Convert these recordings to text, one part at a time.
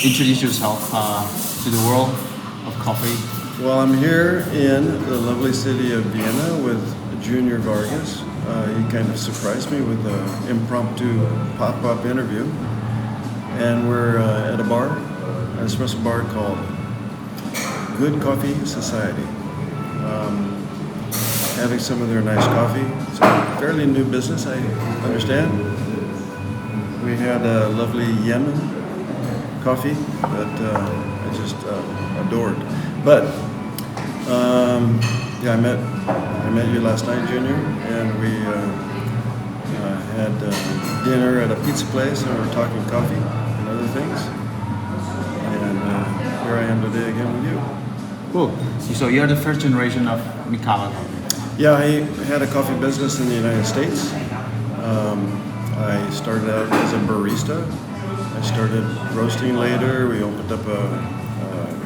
introduce yourself to the world of coffee? Well, I'm here in the lovely city of Vienna with Junior Vargas. He kind of surprised me with an impromptu pop-up interview. And we're at a bar, an espresso bar called Good Coffee Society. Having some of their nice coffee. It's a fairly new business, I understand. We had a lovely Yemen coffee that I just adored. But yeah, I met you last night, Junior, and we had dinner at a pizza place, and we were talking coffee and other things. And here I am today again with you. Cool. So you're the first generation of Mikava coffee. Yeah, I had a coffee business in the United States. I started out as a barista. I started roasting later. We opened up a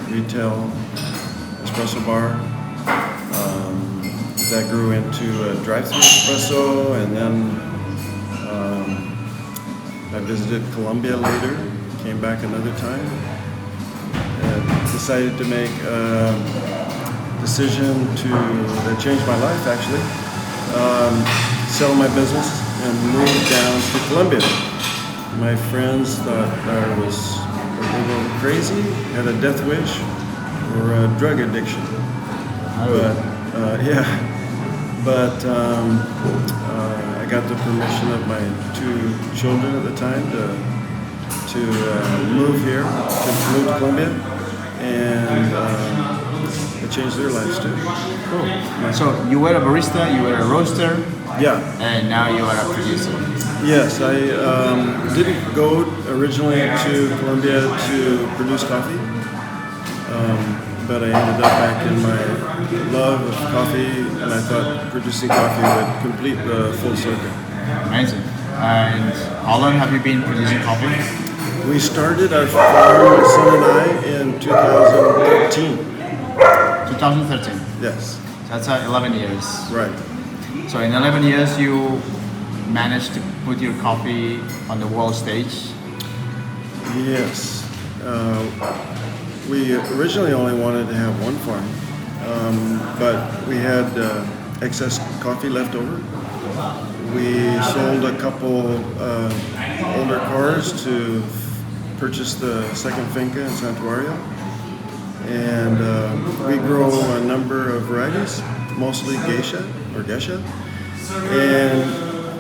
retail espresso bar. That grew into a drive-thru espresso, and then I visited Colombia later, came back another time, and decided to make a decision that changed my life actually, sell my business and move down to Colombia. My friends thought I was a little crazy, had a death wish, or a drug addiction. But I got the permission of my two children at the time to move here, to move to Colombia, and it changed their lives too. Cool. So you were a barista, you were a roaster, Yeah. and now you are a producer. Yes, I didn't go originally to Colombia to produce coffee, but I ended up back in my love of coffee, and I thought producing coffee would complete the full circle. Amazing. And how long have you been producing coffee? We started our farm, my son and I, in 2013. 2013. Yes, That's 11 years. right. So in 11 years, you managed to put your coffee on the world stage. Yes. We originally only wanted to have one farm, but we had excess coffee left over. We sold a couple older cars to purchase the second finca in Santuario. And we grow a number of varieties, mostly geisha. And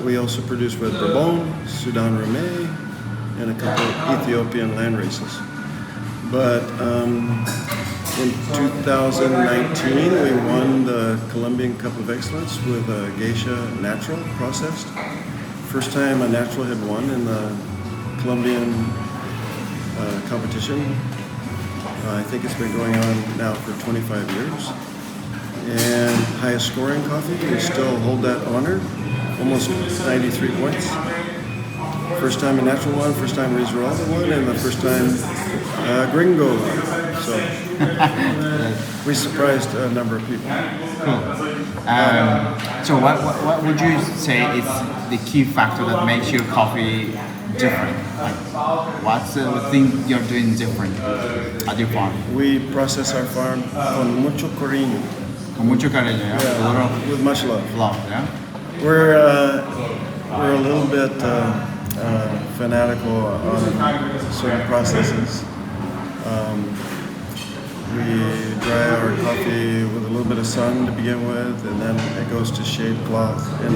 we also produce Red Bourbon, Sudan Rumé, and a couple of Ethiopian land races. But in 2019, we won the Colombian Cup of Excellence with a geisha natural processed. First time a natural had won in the Colombian competition. I think it's been going on now for 25 years. And highest scoring coffee, we still hold that honor, almost 93 points. First time a natural won, first time Risaralda won, and the first time Gringo won. So we surprised a number of people. Cool. So what would you say is the key factor that makes your coffee different? Like, what's the thing you're doing different at your farm? We process our farm con mucho cariño. Con mucho cariño, yeah? A lot of With much love. love, yeah? We're a little bit fanatical on certain processes. We dry our coffee with a little bit of sun to begin with, and then it goes to shade cloth in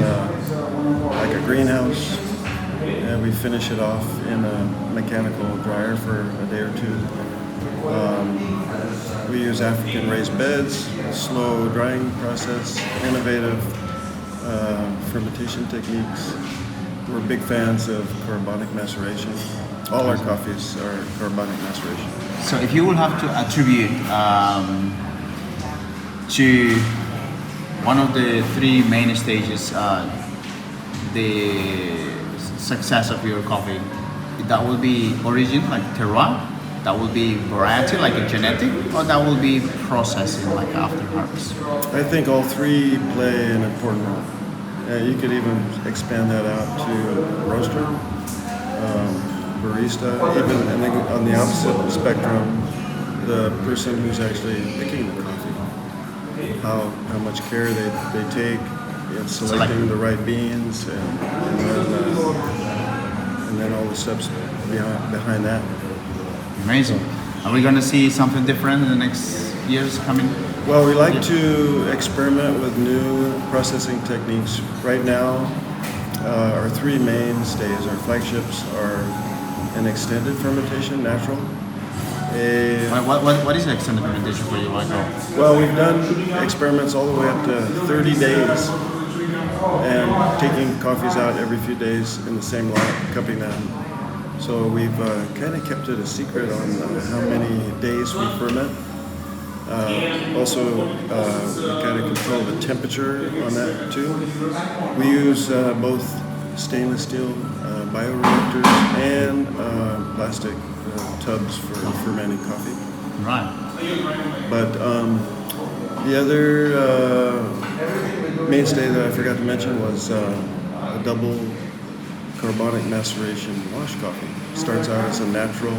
like a greenhouse, and we finish it off in a mechanical dryer for a day or two. We use African raised beds, slow drying process, innovative fermentation techniques. We're big fans of carbonic maceration. All our coffees are carbonic maceration. So if you would have to attribute to one of the three main stages the success of your coffee, that will be origin, like terroir, that will be variety, like a genetic, or that will be processing, like after harvest? I think all three play an important role. You could even expand that out to roaster. barista, even and then on the opposite spectrum, the person who's actually picking the coffee, how much care they take in selecting the right beans and then all the steps behind that. Amazing. Are we going to see something different in the next years coming? Well, we like to experiment with new processing techniques. Right now, our three mainstays, our flagships, are an extended fermentation, natural. What is the extended fermentation for you, Michael? Well, we've done experiments all the way up to 30 days and taking coffees out every few days in the same lot, cupping them. So we've kind of kept it a secret on how many days we ferment. Also, we kind of control the temperature on that too. We use both stainless steel bioreactors and plastic tubs for fermenting coffee. Right. But the other mainstay that I forgot to mention was a double carbonic maceration wash coffee. Starts out as a natural,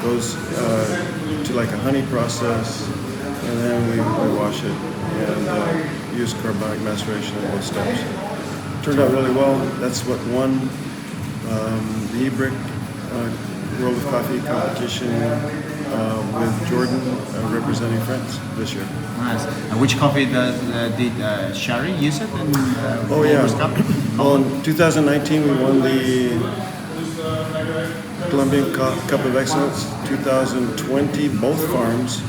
goes to like a honey process, and then we wash it and use carbonic maceration in both steps. Turned out really well. That's what won the eBrick World of Coffee competition with Jordan representing France this year. Nice. And which coffee did Sherry use it in World Cup? Well, in 2019 we won the Colombian Cup of Excellence. 2020, both farms.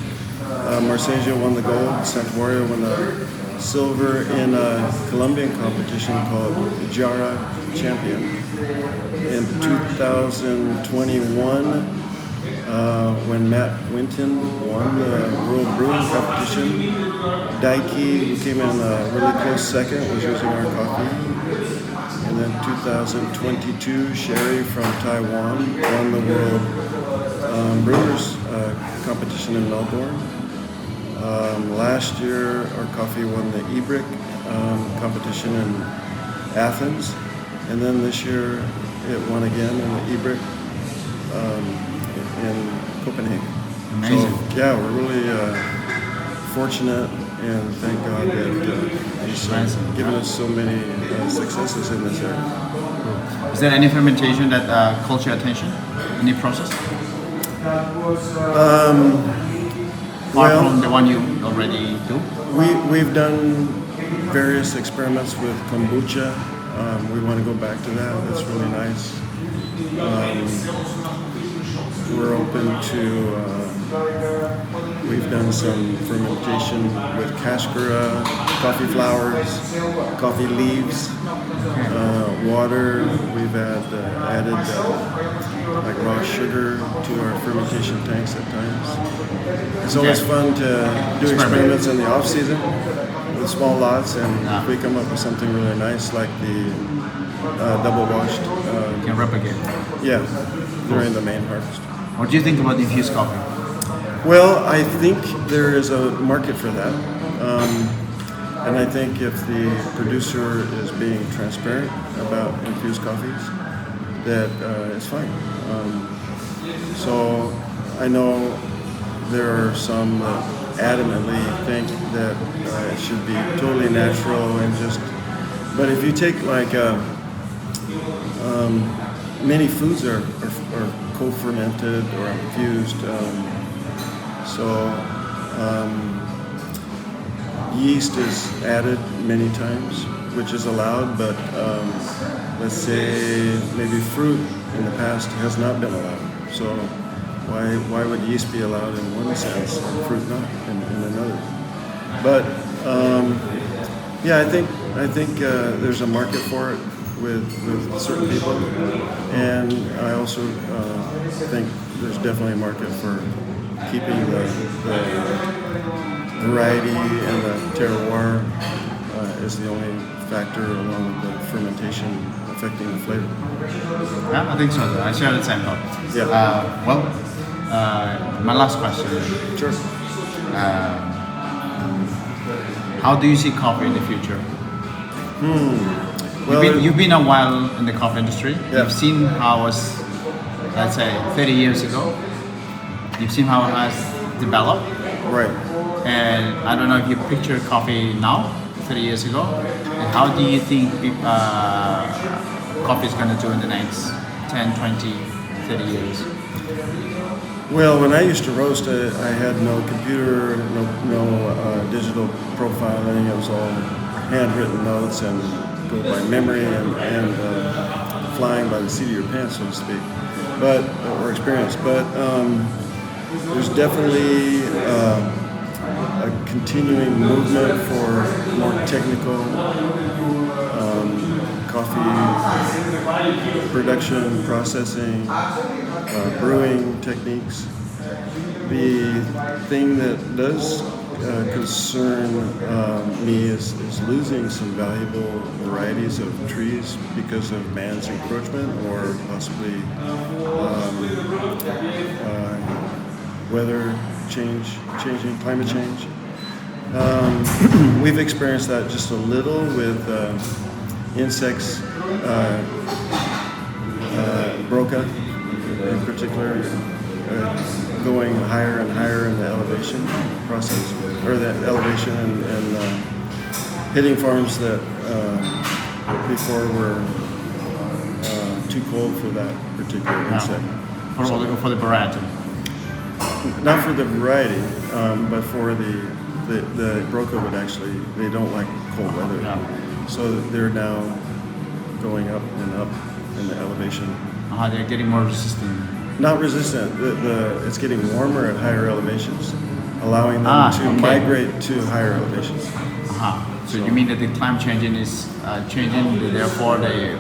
Marsesia won the gold, Santuario won the silver in a Colombian competition called Jara Champion. In 2021, when Matt Winton won the World Brewing Competition, Daiki, who came in a really close second, was using our coffee. And then 2022, Sherry from Taiwan won the World Brewers Competition in Melbourne. Last year, our coffee won the eBrick competition in Athens. And then this year, it won again in the eBrick in Copenhagen. Amazing. So, yeah, we're really fortunate, and thank God that He's given us so many successes in this area. Is there any fermentation that calls your attention? Any process? Apart from the one you already do? We've done various experiments with kombucha. We want to go back to that. That's really nice. We're open to, we've done some fermentation with cascara, coffee flowers, coffee leaves, water. We've added like raw sugar to our fermentation tanks at times. It's always fun to do experiments in the off season with small lots, and if we come up with something really nice like the double washed. Can replicate. Yeah, during the main harvest. What do you think about infused coffee? Well, I think there is a market for that. And I think if the producer is being transparent about infused coffees, that it's fine. So I know there are some that adamantly think that it should be totally natural and just, but if you take like many foods are co-fermented or infused, yeast is added many times, which is allowed, but let's say maybe fruit in the past has not been allowed. So why would yeast be allowed in one sense and fruit not in another? But yeah, I think there's a market for it with certain people, and I also think there's definitely a market for keeping the variety and the terroir is the only factor along with the fermentation affecting the flavor. Yeah, I think so. I share the same thought. Yeah. My last question. Sure. How do you see coffee in the future? Well, you've been a while in the coffee industry. Yeah. You've seen how it's let's say 30 years ago, you've seen how it has developed. Right. And I don't know if you picture coffee now, 30 years ago, and how do you think coffee is going to do in the next 10, 20, 30 years? Well, when I used to roast, I had no computer, no digital profiling. It was all handwritten notes and go by memory and flying by the seat of your pants, so to speak, or experience. But there's definitely a continuing movement for more technical coffee production, processing, brewing techniques. The thing that does concern me is losing some valuable varieties of trees because of man's encroachment or possibly weather changing climate change. We've experienced that just a little with insects, broca in particular, going higher and higher in the elevation process, or the elevation and hitting farms that before were too cold for that particular insect. For the variety. Not for the variety, but for the broca would actually, they don't like cold weather. Yeah. So they're now going up and up in the elevation. They're getting more resistant. Not resistant. It's getting warmer at higher elevations, allowing them to migrate to higher elevations. So you mean that the climate changing is changing, therefore the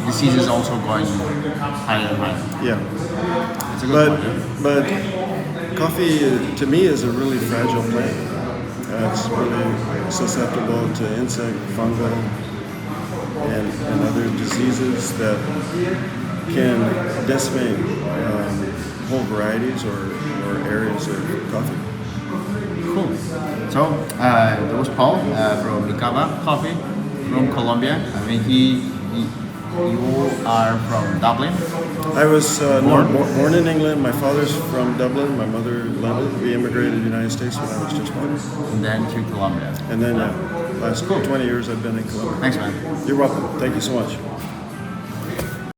disease is also going higher and higher. Yeah. It's a good point. But coffee, to me, is a really fragile plant. It's really susceptible to insect, fungal, and other diseases that can decimate whole varieties or areas of coffee. Cool. So there was Paul from Mikava Coffee from Colombia. I mean, you are from Dublin. I was born in England. My father's from Dublin. My mother London. We immigrated to the United States when I was just born. And then to Colombia. And then last 20 years I've been in Colombia. Thanks, man. You're welcome. Thank you so much.